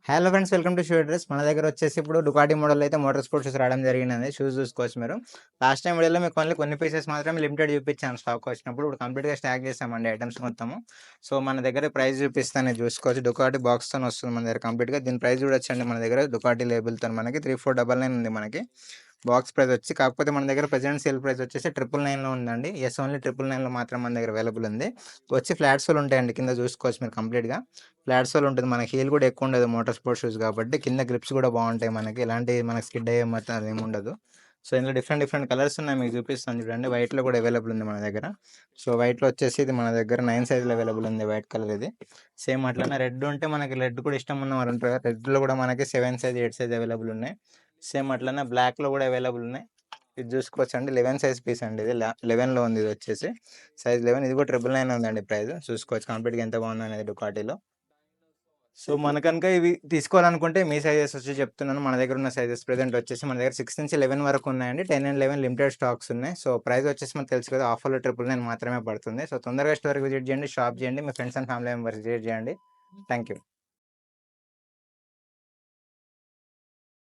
Hello friends, welcome to shoe address. మన దగ్గర వచ్చేసి ఇప్పుడు డుకాటి మోడల్ అయితే మోటార్ స్పోర్ట్స్ షూస్ రావడం జరిగింది. షూస్ చూసుకోవచ్చు మీరు. లాస్ట్ టైం వీడియోలో మీకు ఓన్లీ కొన్ని పీసెస్ మాత్రమే లిమిటెడ్ చూపించాను స్టాక్ వచ్చినప్పుడు. ఇప్పుడు కంప్లీట్గా స్టాక్ చేసామండి ఐటమ్స్ మొత్తము. సో మన దగ్గర ప్రైస్ చూపిస్తాను చూసుకోవచ్చు. డుకాటి బాక్స్తో వస్తుంది మన దగ్గర కంప్లీట్గా. దీని ప్రైస్ చూడొచ్చండి. మన దగ్గర డుకాటి లేబుల్తో మనకి 3499 ఉంది మనకి బాక్స్ ప్రైస్ వచ్చి. కాకపోతే మన దగ్గర ప్రెజెంట్ సేల్ ప్రైస్ వచ్చేసి 999లో ఉందండి. ఎస్, ఓన్లీ 999లో మాత్రం మన దగ్గర అవైలబుల్ ఉంది. వచ్చి ఫ్లాట్ సోల్ ఉంటాయండి కింద చూసుకోవచ్చు మీరు కంప్లీట్గా. ఫ్లాట్ సోల్ ఉంటుంది. మనకి హీల్ కూడా ఎక్కువ ఉండదు మోటార్ స్పోర్ట్స్ షూస్ కాబట్టి. కింద గ్రిప్స్ కూడా బాగుంటాయి మనకి. ఎలాంటి మనకి స్కిడ్ అయ్యే మొత్తం అది ఏమి ఉండదు. సో ఇందులో డిఫరెంట్ కలర్స్ ఉన్నాయి, మీకు చూపిస్తాను చూడండి. వైట్లో కూడా అవైలబుల్ ఉంది మన దగ్గర. సో వైట్లో వచ్చేసి ఇది మన దగ్గర 9 సైజులో అవైలబుల్ ఉంది వైట్ కలర్ ఇది. సేమ్ అట్లనే రెడ్ ఉంటే మనకి రెడ్ కూడా ఇష్టం ఉన్న వాళ్ళు ఉంటారు. రెడ్లో కూడా మనకి 7 సైజ్ 8 సైజ్ అవైలబుల్ ఉన్నాయి. సేమ్ అట్లనే బ్లాక్లో కూడా అవైలబుల్ ఉన్నాయి. ఇది చూసుకోవచ్చు అండి. 11 సైజ్ పీస్ అండి. ఇది 11లో ఉంది. ఇది వచ్చేసి సైజ్ 11. ఇది కూడా 999 ఉందండి ప్రైస్. చూసుకోవచ్చు కంప్లీట్గా ఎంత బాగుంది అనేది డుకాటీలో. సో మన కనుక ఇవి తీసుకోవాలనుకుంటే మీ సైజెస్ వచ్చి చెప్తున్నాను. మన దగ్గర ఉన్న సైజెస్ ప్రెజెంట్ వచ్చేసి మన దగ్గర 6 నుంచి 11 వరకు ఉన్నాయండి. 10 అండ్ 11 లిమిటెడ్ స్టాక్స్ ఉన్నాయి. సో ప్రైస్ వచ్చేసి మనకు తెలుసు కదా, ఆఫర్లో 999 మాత్రమే పడుతుంది. సో తొందరగా స్టోర్కి విజిట్ చేయండి, షాప్ చేయండి, మీ friends and family members visit చేయండి. Thank you.